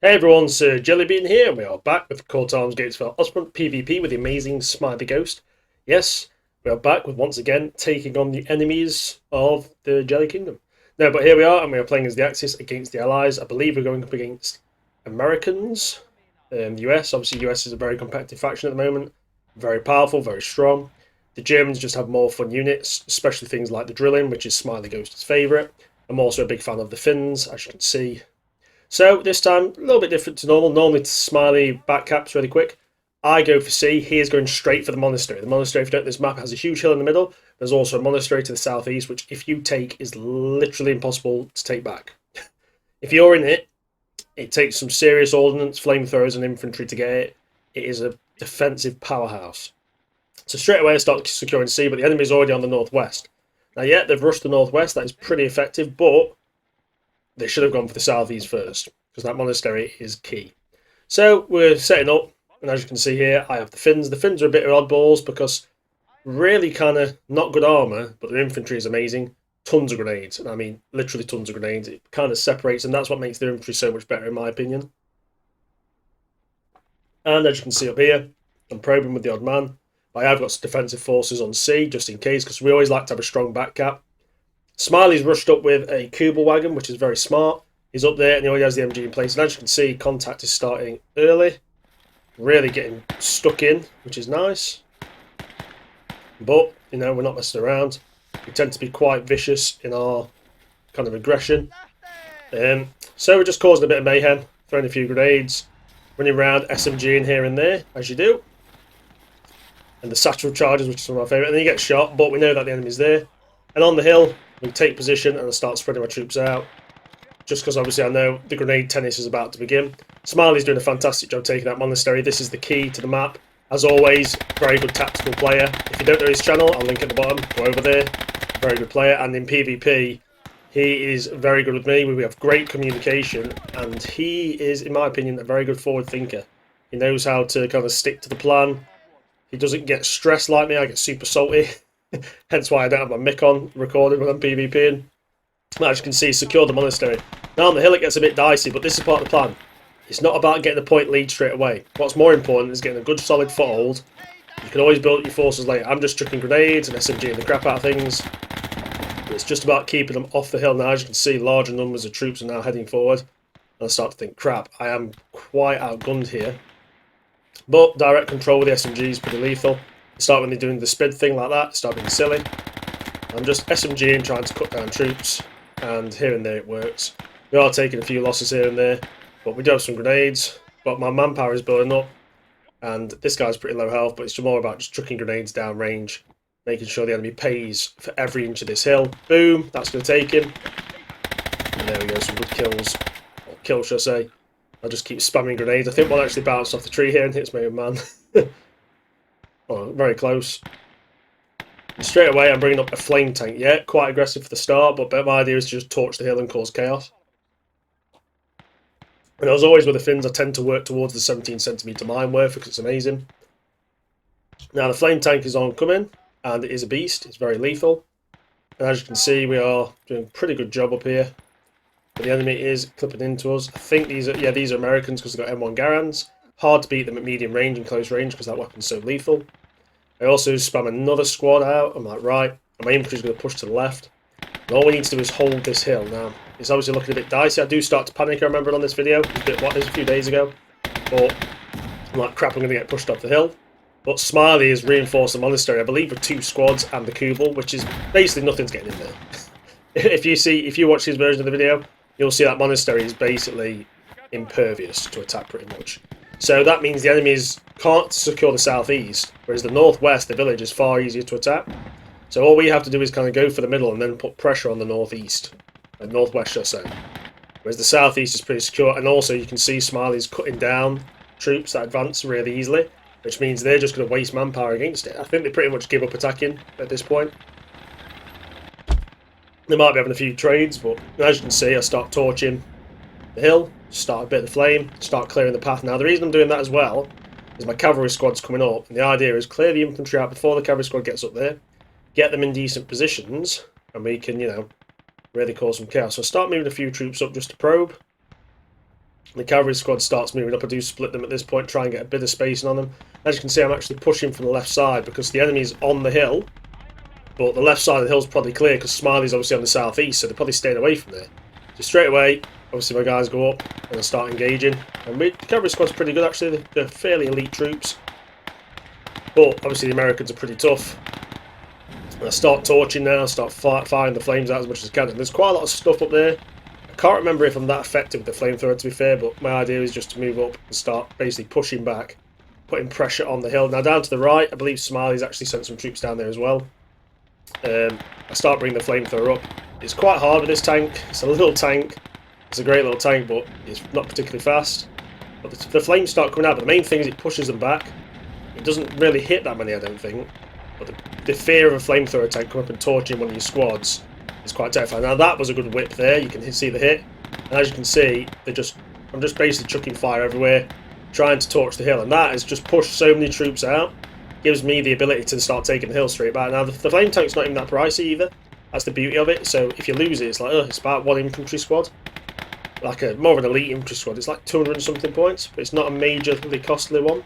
Hey everyone, Sir Jellybean here, and we are back with CTA-Gates for Ostfront PvP with the amazing Smiley Ghost. Yes, we are back with once again taking on the enemies of the Jelly Kingdom. No, but here we are, and we are playing as the Axis against the Allies. I believe we're going up against Americans, the US. Obviously, US is a very competitive faction at the moment, very powerful, very strong. The Germans just have more fun units, especially things like the drilling, which is Smiley Ghost's favourite. I'm also a big fan of the Finns, as you can see. So this time, a little bit different to normal. Normally, it's Smiley back caps really quick. I go for C. He is going straight for the monastery. The monastery, if you don't, this map has a huge hill in the middle. There's also a monastery to the southeast, which if you take is literally impossible to take back. If you're in it, it takes some serious ordnance, flamethrowers, and infantry to get it. It is a defensive powerhouse. So straight away I start securing C, but the enemy is already on the northwest. Now, yeah, they've rushed the northwest. That is pretty effective, but they should have gone for the southeast first, because that monastery is key. So we're setting up, and as you can see here, I have the Finns. The Finns are a bit of oddballs because really kind of not good armour, but their infantry is amazing. Tons of grenades, and I mean literally tons of grenades. It kind of separates, and that's what makes their infantry so much better in my opinion. And as you can see up here, I'm probing with the odd man. I have got defensive forces on C, just in case, because we always like to have a strong back cap. Smiley's rushed up with a Kubel wagon, which is very smart. He's up there and he already has the MG in place. And as you can see, contact is starting early. Really getting stuck in, which is nice. But, you know, we're not messing around. We tend to be quite vicious in our kind of aggression. So we're just causing a bit of mayhem, throwing a few grenades, running around, SMG in here and there, as you do. And the satchel charges, which is one of my favourite. And then you get shot, but we know that the enemy's there. And on the hill, we take position and I start spreading my troops out. Just because obviously I know the grenade tennis is about to begin. Smiley's doing a fantastic job taking that monastery. This is the key to the map. As always, very good tactical player. If you don't know his channel, I'll link at the bottom. Go over there. Very good player. And in PvP, he is very good with me. We have great communication. And he is, in my opinion, a very good forward thinker. He knows how to kind of stick to the plan. He doesn't get stressed like me. I get super salty. Hence why I don't have my mic on recorded when I'm PvPing. As you can see, secure the monastery. Now on the hill it gets a bit dicey, but this is part of the plan. It's not about getting a point lead straight away. What's more important is getting a good solid foothold. You can always build your forces later. I'm just chucking grenades and SMGing the crap out of things. But it's just about keeping them off the hill now. As you can see, larger numbers of troops are now heading forward. And I start to think, crap, I am quite outgunned here. But direct control with the SMG is pretty lethal. Start when they're doing the spid thing like that, start being silly. I'm just SMGing, trying to cut down troops, and here and there it works. We are taking a few losses here and there, but we do have some grenades. But my manpower is building up, and this guy's pretty low health, but it's more about just chucking grenades down range, making sure the enemy pays for every inch of this hill. Boom, that's going to take him. And there we go, some good kills. Or kills, should I say. I'll just keep spamming grenades. I think one actually bounced off the tree here and hits my own man. Oh, very close. And straight away, I'm bringing up a flame tank. Yeah, quite aggressive for the start, but my idea is to just torch the hill and cause chaos. And as always with the Finns, I tend to work towards the 17cm mine worth because it's amazing. Now, the flame tank is oncoming, and it is a beast. It's very lethal. And as you can see, we are doing a pretty good job up here. But the enemy is clipping into us. I think these are Americans because they've got M1 Garans. Hard to beat them at medium range and close range because that weapon's so lethal. I also spam another squad out. I'm like, right, and my infantry's going to push to the left. And all we need to do is hold this hill. Now, it's obviously looking a bit dicey. I do start to panic, I remember on this video. It was a few days ago. But I'm like, crap, I'm going to get pushed off the hill. But Smiley has reinforced the monastery, I believe, with 2 squads and the Kubel, which is basically nothing's getting in there. If you watch his version of the video, you'll see that monastery is basically impervious to attack pretty much. So that means the enemies can't secure the southeast, whereas the northwest, the village, is far easier to attack. So all we have to do is kind of go for the middle and then put pressure on the northeast, and northwest, should I say. Whereas the southeast is pretty secure, and also you can see Smiley's cutting down troops that advance really easily, which means they're just going to waste manpower against it. I think they pretty much give up attacking at this point. They might be having a few trades, but as you can see, I start torching the hill, start a bit of the flame, start clearing the path. Now, the reason I'm doing that as well is my cavalry squad's coming up, and the idea is clear the infantry out before the cavalry squad gets up there, get them in decent positions, and we can, you know, really cause some chaos. So I start moving a few troops up just to probe. The cavalry squad starts moving up. I do split them at this point, try and get a bit of spacing on them. As you can see, I'm actually pushing from the left side because the enemy's on the hill, but the left side of the hill's probably clear because Smiley's obviously on the southeast, so they're probably staying away from there. So straight away, obviously my guys go up and I start engaging. And the cavalry squad's pretty good actually, they're fairly elite troops. But obviously the Americans are pretty tough. And I start torching now, start firing the flames out as much as I can. And there's quite a lot of stuff up there. I can't remember if I'm that effective with the flamethrower, to be fair, but my idea is just to move up and start basically pushing back, putting pressure on the hill. Now down to the right, I believe Smiley's actually sent some troops down there as well. I start bringing the flamethrower up. It's quite hard with this tank. It's a little tank. It's a great little tank, but it's not particularly fast. But the flames start coming out, but the main thing is it pushes them back. It doesn't really hit that many, I don't think. But the fear of a flamethrower tank coming up and torching one of your squads is quite terrifying. Now that was a good whip there, you can see the hit. And as you can see, I'm just basically chucking fire everywhere, trying to torch the hill. And that has just pushed so many troops out. Gives me the ability to start taking the hill straight back. Now the flame tank's not even that pricey either. That's the beauty of it. So if you lose it, it's like, it's about one infantry squad. Like more of an elite infantry squad. It's like 200 and something points, but it's not a majorly costly one.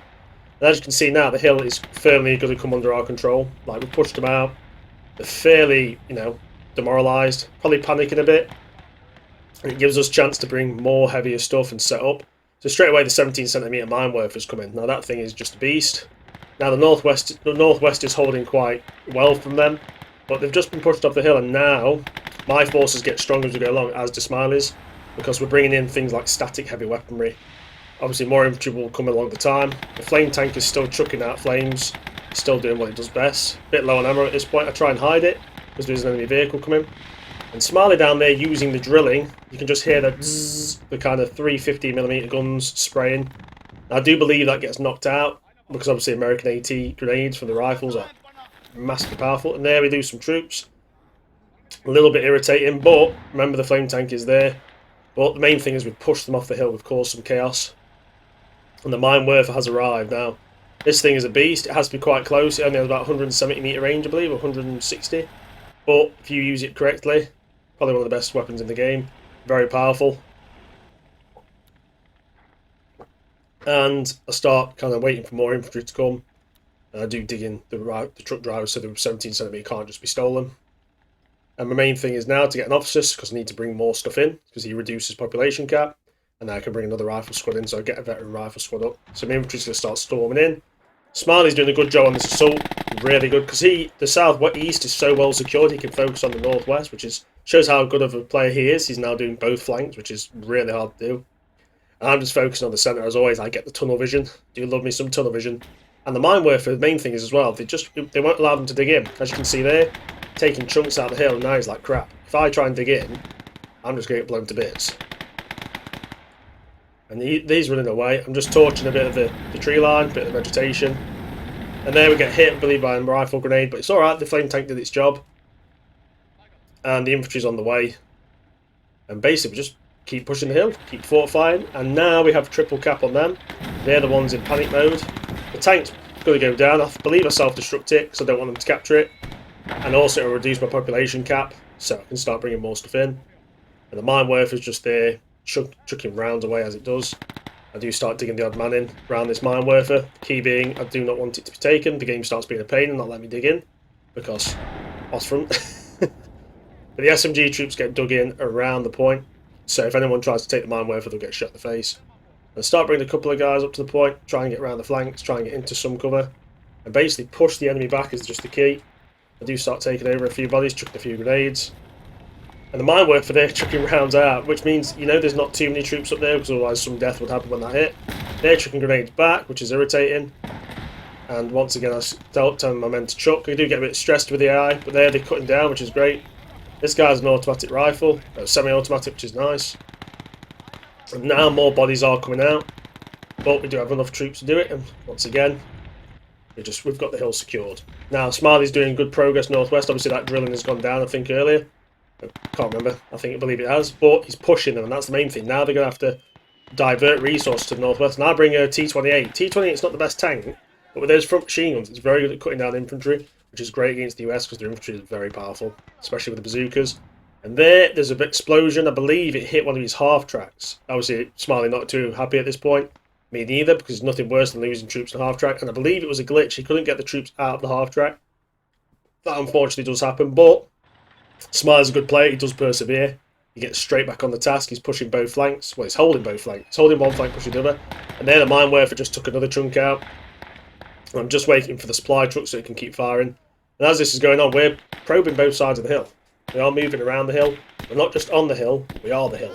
And as you can see now, the hill is firmly going to come under our control. Like, we pushed them out. They're fairly, demoralised. Probably panicking a bit. And it gives us a chance to bring more heavier stuff and set up. So straight away, the 17cm mine workers come in. Now that thing is just a beast. Now the northwest is holding quite well from them. But they've just been pushed off the hill. And now, my forces get stronger as we go along, as do Smiley's. Because we're bringing in things like static heavy weaponry. Obviously more infantry will come along the time. The flame tank is still chucking out flames, still doing what it does best. A bit low on ammo at this point. I try and hide it because there's an enemy vehicle coming. And Smiley down there using the drilling, you can just hear the zzz, the kind of 350mm guns spraying. I do believe that gets knocked out because obviously American AT grenades from the rifles are massively powerful. And there we do some troops. A little bit irritating, but remember the flame tank is there. But the main thing is we've pushed them off the hill, we've caused some chaos. And the mine werfer has arrived now. This thing is a beast, it has to be quite close, it only has about 170m range I believe, or 160. But if you use it correctly, probably one of the best weapons in the game. Very powerful. And I start kind of waiting for more infantry to come. And I do dig in the truck drivers so the 17cm can't just be stolen. And my main thing is now to get an officer because I need to bring more stuff in because he reduces population cap. And then I can bring another rifle squad in, so I get a veteran rifle squad up. So my infantry's going to start storming in. Smiley's doing a good job on this assault, really good, because the southeast is so well secured, he can focus on the northwest, which shows how good of a player he is. He's now doing both flanks, which is really hard to do. And I'm just focusing on the centre as always. I get the tunnel vision. Do love me some tunnel vision. And the mine werfer, the main thing is as well, they won't allow them to dig in. As you can see there, taking chunks out of the hill, and now he's like, crap. If I try and dig in, I'm just going to get blown to bits. And he's running away. I'm just torching a bit of the tree line, a bit of the vegetation. And there we get hit, I believe, by a rifle grenade, but it's alright, the flame tank did its job. And the infantry's on the way. And basically, we just keep pushing the hill, keep fortifying, and now we have triple cap on them. They're the ones in panic mode. The tank's going to go down. I believe I self-destruct it, because I don't want them to capture it. And also it'll reduce my population cap, so I can start bringing more stuff in. And the mine werfer's just there, chucking rounds away as it does. I do start digging the odd man in around this mine werfer. The key being, I do not want it to be taken. The game starts being a pain and not let me dig in, because Ostfront. But the SMG troops get dug in around the point, so if anyone tries to take the mine werfer, they'll get shot in the face. And start bringing a couple of guys up to the point, try and get around the flanks, try and get into some cover, and basically push the enemy back is just the key. I do start taking over a few bodies, chucking a few grenades. And the mine werfer there chucking rounds out, which means, there's not too many troops up there, because otherwise some death would happen when that hit. They're chucking grenades back, which is irritating. And once again, I telling my men to chuck. I do get a bit stressed with the AI, but they're cutting down, which is great. This guy's an automatic rifle, semi-automatic, which is nice. And now more bodies are coming out, but we do have enough troops to do it. And once again, we've got the hill secured. Now Smiley's doing good progress northwest. Obviously that drilling has gone down, I think, earlier. I can't remember. I believe it has, but he's pushing them, and that's the main thing. Now they're going to have to divert resources to the northwest. And I bring a T-28. T-28 is not the best tank, but with those front machine guns, it's very good at cutting down infantry, which is great against the US because their infantry is very powerful, especially with the bazookas. And there's an explosion. I believe it hit one of his half tracks. Obviously, Smiley not too happy at this point. Me neither, because there's nothing worse than losing troops in half track. And I believe it was a glitch. He couldn't get the troops out of the half track. That unfortunately does happen, but Smiley's a good player. He does persevere. He gets straight back on the task. He's pushing both flanks. Well, he's holding both flanks. He's holding one flank, pushing the other. And there the mine wafer just took another chunk out. And I'm just waiting for the supply truck so it can keep firing. And as this is going on, we're probing both sides of the hill. We are moving around the hill. We're not just on the hill, we are the hill.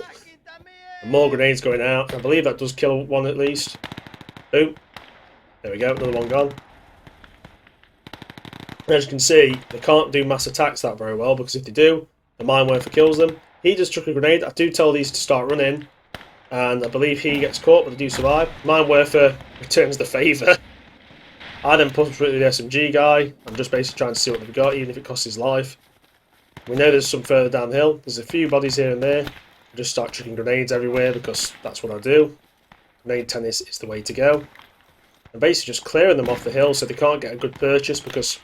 And more grenades going out. I believe that does kill one at least. Boom. There we go, another one gone. And as you can see, they can't do mass attacks that very well, because if they do, the mine wafer kills them. He just chuck a grenade. I do tell these to start running, and I believe he gets caught, but they do survive. Mine wafer returns the favour. I then push with the SMG guy. I'm just basically trying to see what they've got, even if it costs his life. We know there's some further down the hill. There's a few bodies here and there. I just start chucking grenades everywhere because that's what I do. Grenade tennis is the way to go. And basically just clearing them off the hill so they can't get a good purchase, because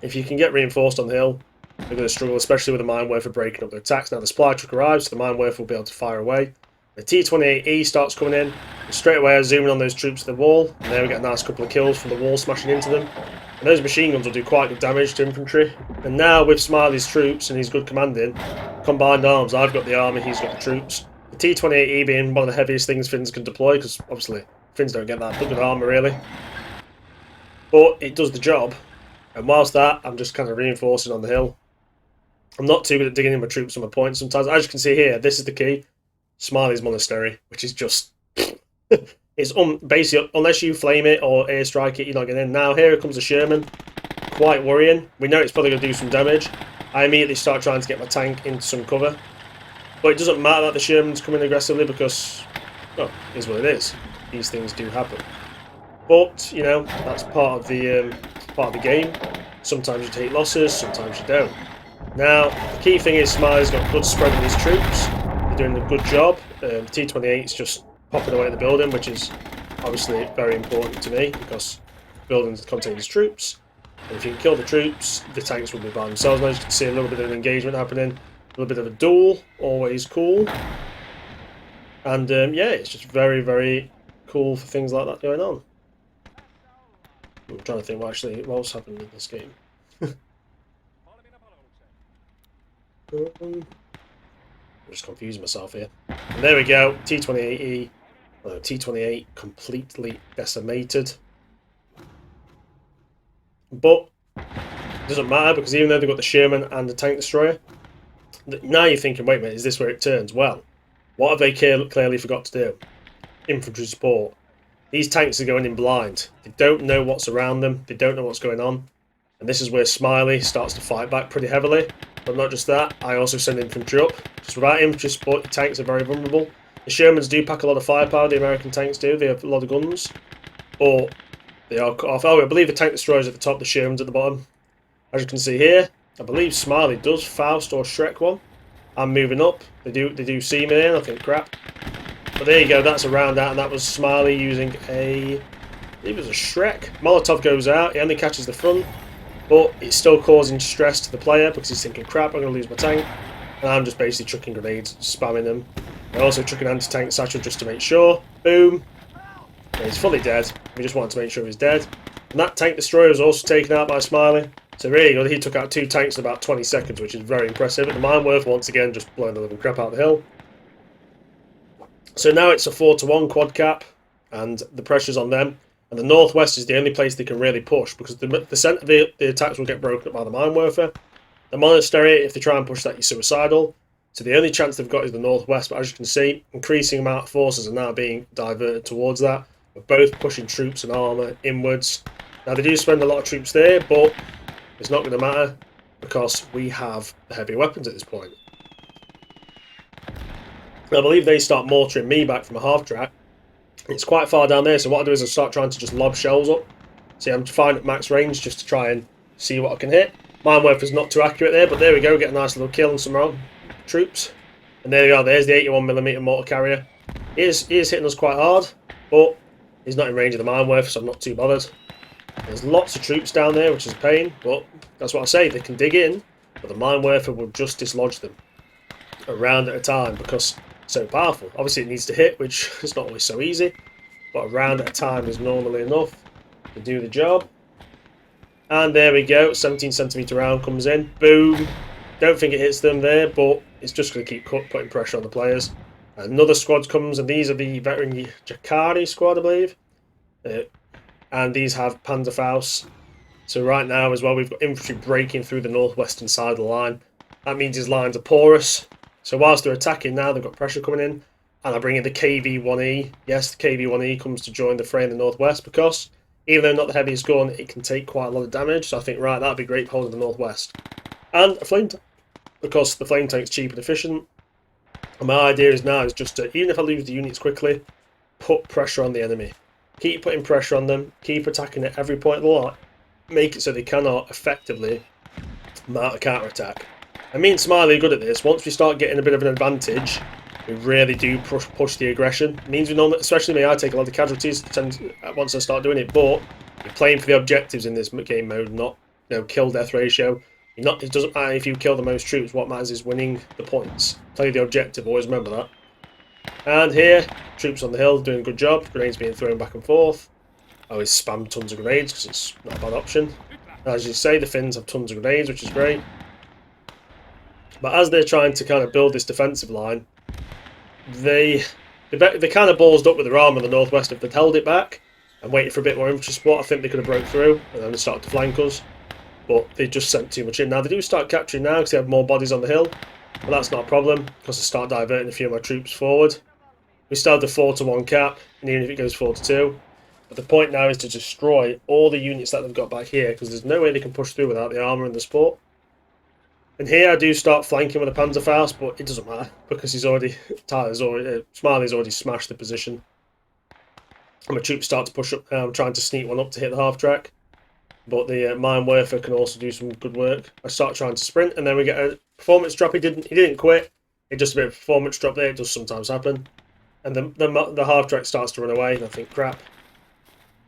if you can get reinforced on the hill, they're going to struggle, especially with the mine wafer breaking up their attacks. Now the supply truck arrives, so the mine wafer will be able to fire away. The T-28E starts coming in, and straight away I zoom in on those troops to the wall, and there we get a nice couple of kills from the wall smashing into them. And those machine guns will do quite good damage to infantry. And now with Smiley's troops and his good commanding, combined arms, I've got the army, he's got the troops. The T-28E being one of the heaviest things Finns can deploy, because obviously Finns don't get that good armour really. But it does the job. And whilst that, I'm just kind of reinforcing on the hill. I'm not too good at digging in my troops on my points sometimes. As you can see here, this is the key. Smiley's Monastery, which is just... it's basically, unless you flame it or airstrike it, you're not getting in. Now, here comes a Sherman. Quite worrying. We know it's probably going to do some damage. I immediately start trying to get my tank into some cover. But it doesn't matter that the Sherman's coming aggressively because, well, it is what it is. These things do happen. But, you know, that's part of the game. Sometimes you take losses, sometimes you don't. Now, the key thing is Smiley's got good spread of his troops. They're doing a good job. The T-28 is just popping away at the building, which is obviously very important to me because buildings contain his troops. And if you can kill the troops, the tanks will be by themselves. Now you can see a little bit of an engagement happening. A little bit of a duel, always cool. And yeah, it's just very, very cool for things like that going on. I'm trying to think what else happened in this game. I'm just confusing myself here. And there we go, T-28E, T-28 completely decimated. But it doesn't matter because even though they've got the Sherman and the tank destroyer, now you're thinking, wait a minute, is this where it turns? Well, what have they clearly forgot to do? Infantry support. These tanks are going in blind. They don't know what's around them. They don't know what's going on. And this is where Smiley starts to fight back pretty heavily. But not just that, I also send infantry up. Because without infantry support, the tanks are very vulnerable. The Shermans do pack a lot of firepower, the American tanks do. They have a lot of guns. But they are cut off. Oh, I believe the tank destroyer's at the top, the Shermans at the bottom. As you can see here, I believe Smiley does Faust or Shrek one. I'm moving up. They do see me there, and I think, crap. But there you go, that's a round out, and that was Smiley using I believe it was a Shrek. Molotov goes out, he only catches the front, but it's still causing stress to the player because he's thinking, crap, I'm going to lose my tank. And I'm just basically chucking grenades, spamming them. I also chuck an anti-tank satchel just to make sure. Boom. And he's fully dead. We just wanted to make sure he was dead. And that tank destroyer was also taken out by Smiley. So really good, he took out 2 tanks in about 20 seconds, which is very impressive. And the Mineworth, once again, just blowing the living crap out of the hill. So now it's a 4-to-1 quad cap, and the pressure's on them. And the northwest is the only place they can really push, because the centre of the attacks will get broken up by the Minewerfer. The Monastery, if they try and push that, you're suicidal. So the only chance they've got is the northwest, but as you can see, increasing amount of forces are now being diverted towards that. We're both pushing troops and armour inwards. Now they do spend a lot of troops there, but it's not going to matter, because we have the heavy weapons at this point. I believe they start mortaring me back from a half track. It's quite far down there, so what I do is I start trying to just lob shells up. See, I'm fine at max range just to try and see what I can hit. Minewerfer's not too accurate there, but there we go, get a nice little kill on some troops. And there we are, there's the 81mm mortar carrier. He is hitting us quite hard, but he's not in range of the Minewerfer, so I'm not too bothered. There's lots of troops down there, which is a pain, but that's what I say, they can dig in, but the Mine Werfer will just dislodge them a round at a time because it's so powerful. Obviously it needs to hit, which is not always so easy, but a round at a time is normally enough to do the job. And there we go, 17cm round comes in, boom. Don't think it hits them there, but it's just going to keep putting pressure on the players. Another squad comes, and these are the veteran Jakari squad, I believe. And these have Panzerfaust. So right now as well, we've got infantry breaking through the northwestern side of the line. That means his lines are porous. So whilst they're attacking now, they've got pressure coming in. And I bring in the KV-1E. Yes, the KV-1E comes to join the fray in the northwest because even though not the heaviest gun, it can take quite a lot of damage. So I think, right, that'd be great for holding the northwest. And a flame tank, because the flame tank's cheap and efficient. And my idea is now is just to, even if I lose the units quickly, put pressure on the enemy. Keep putting pressure on them. Keep attacking at every point of the line. Make it so they cannot effectively mount a counter-attack. And me and Smiley are good at this. Once we start getting a bit of an advantage, we really do push the aggression. It means we normally, especially me, I take a lot of casualties once I start doing it. But you're playing for the objectives in this game mode, not kill-death ratio. It doesn't matter if you kill the most troops. What matters is winning the points. Play the objective. Always remember that. And here, troops on the hill doing a good job. Grenades being thrown back and forth. I always spam tons of grenades because it's not a bad option. As you say, the Finns have tons of grenades, which is great. But as they're trying to kind of build this defensive line, they kind of ballsed up with their arm in the northwest. If they'd held it back and waited for a bit more infantry support, I think they could have broke through and then they started to flank us. But they just sent too much in. Now they do start capturing now because they have more bodies on the hill. But that's not a problem because they start diverting a few of my troops forward. We still have the 4-to-1 cap, and even if it goes 4-to-2. But the point now is to destroy all the units that they've got back here because there's no way they can push through without the armour and the support. And here I do start flanking with a Panzerfaust, but it doesn't matter because Smiley's already smashed the position. And my troops start to push up now. I'm trying to sneak one up to hit the half track. But the Mine Werfer can also do some good work. I start trying to sprint, and then we get a performance drop. He didn't quit. It's just a bit of a performance drop there. It does sometimes happen. And the half track starts to run away, and I think, crap.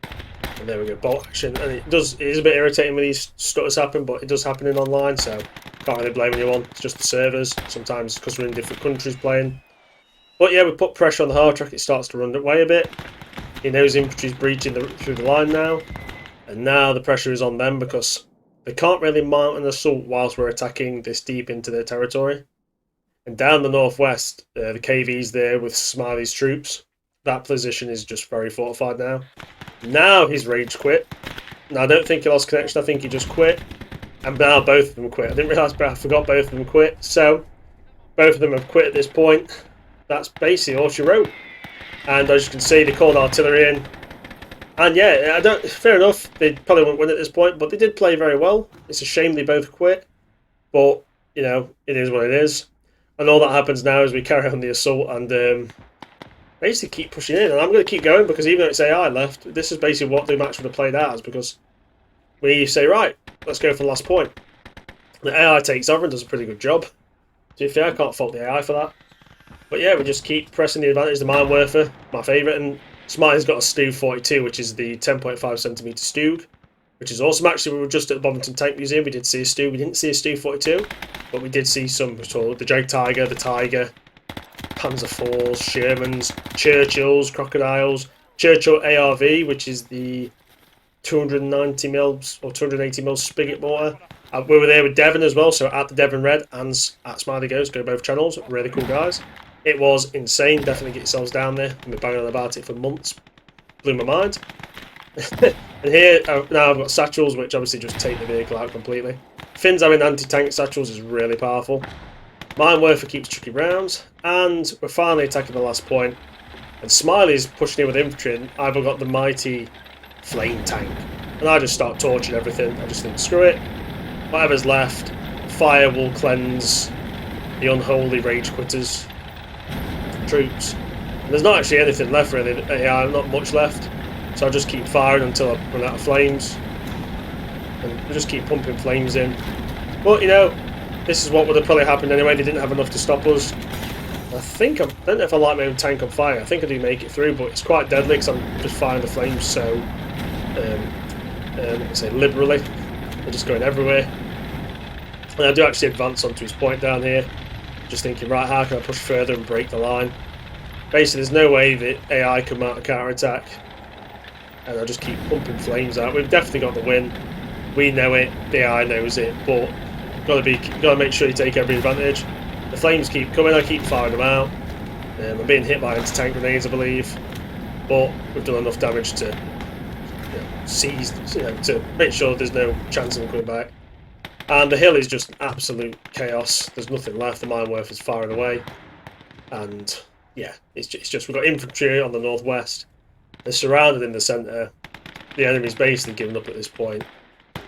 And there we go, bolt action. And it is a bit irritating when these stutters happen, but it does happen in online, so can't really blame anyone. It's just the servers, sometimes because we're in different countries playing. But yeah, we put pressure on the half track. It starts to run away a bit. He knows infantry's breaching through the line now. And now the pressure is on them because they can't really mount an assault whilst we're attacking this deep into their territory. And down the northwest, the KV's there with Smiley's troops. That position is just very fortified now. Now he's rage quit. Now I don't think he lost connection, I think he just quit. And now both of them quit. I didn't realise, but I forgot both of them quit. So, both of them have quit at this point. That's basically all she wrote. And as you can see, they called artillery in. And yeah, fair enough, they probably won't win at this point, but they did play very well. It's a shame they both quit, but, it is what it is. And all that happens now is we carry on the assault and basically keep pushing in. And I'm going to keep going because even though it's AI left, this is basically what the match would have played out as because we say, right, let's go for the last point. The AI takes over and does a pretty good job. To be fair, I can't fault the AI for that. But yeah, we just keep pressing the advantage. The Mine Werfer, my favourite, and Smiley's got a Stug 42, which is the 10.5cm Stug, which is awesome. Actually, we were just at the Bovington Tank Museum. We did see a Stug. We didn't see a Stug 42, but we did see some. The Jag Tiger, the Tiger, Panzer IVs, Shermans, Churchills, Crocodiles, Churchill ARV, which is the 290mm or 280mm spigot mortar. We were there with Devon as well, so at the Devon Red and at Smiley Goes, go both channels. Really cool guys. It was insane. Definitely get yourselves down there. I've been banging on about it for months. Blew my mind. And here, now I've got satchels, which obviously just take the vehicle out completely. Finns having anti-tank satchels is really powerful. Mine Werfer keeps chucking rounds. And we're finally attacking the last point. And Smiley's pushing in with infantry. And I've got the mighty flame tank. And I just start torching everything. I just think, screw it. Whatever's left, fire will cleanse the unholy rage quitters. Troops. And there's not actually anything left really, not much left, so I just keep firing until I run out of flames and I just keep pumping flames in. But this is what would have probably happened anyway. They didn't have enough to stop us. I don't know if I like my own tank on fire. I think I do make it through, but it's quite deadly because I'm just firing the flames so liberally. They're just going everywhere. And I do actually advance onto his point down here, just thinking, right, how can I push further and break the line? Basically, there's no way that AI can mount a counter-attack. And I'll just keep pumping flames out. We've definitely got the win. We know it, the AI knows it, but gotta make sure you take every advantage. The flames keep coming, I keep firing them out. I'm being hit by anti-tank grenades, I believe. But we've done enough damage to seize, to make sure there's no chance of them coming back. And the hill is just absolute chaos. There's nothing left. The mine worth is firing away. And yeah, it's just we've got infantry on the northwest. They're surrounded in the centre. The enemy's basically given up at this point.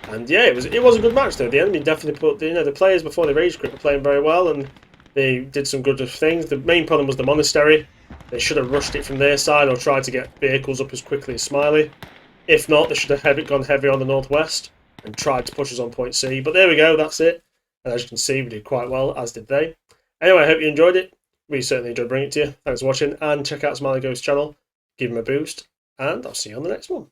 And yeah, it was a good match though. The enemy definitely put the players before they rage quit were playing very well, and they did some good things. The main problem was the monastery. They should have rushed it from their side or tried to get vehicles up as quickly as Smiley. If not, they should have gone heavy on the northwest and tried to push us on point C. But there we go, that's it. And as you can see, we did quite well, as did they. Anyway, I hope you enjoyed it. We certainly enjoyed bringing it to you. Thanks for watching, and check out Smiley Ghost's channel. Give him a boost, and I'll see you on the next one.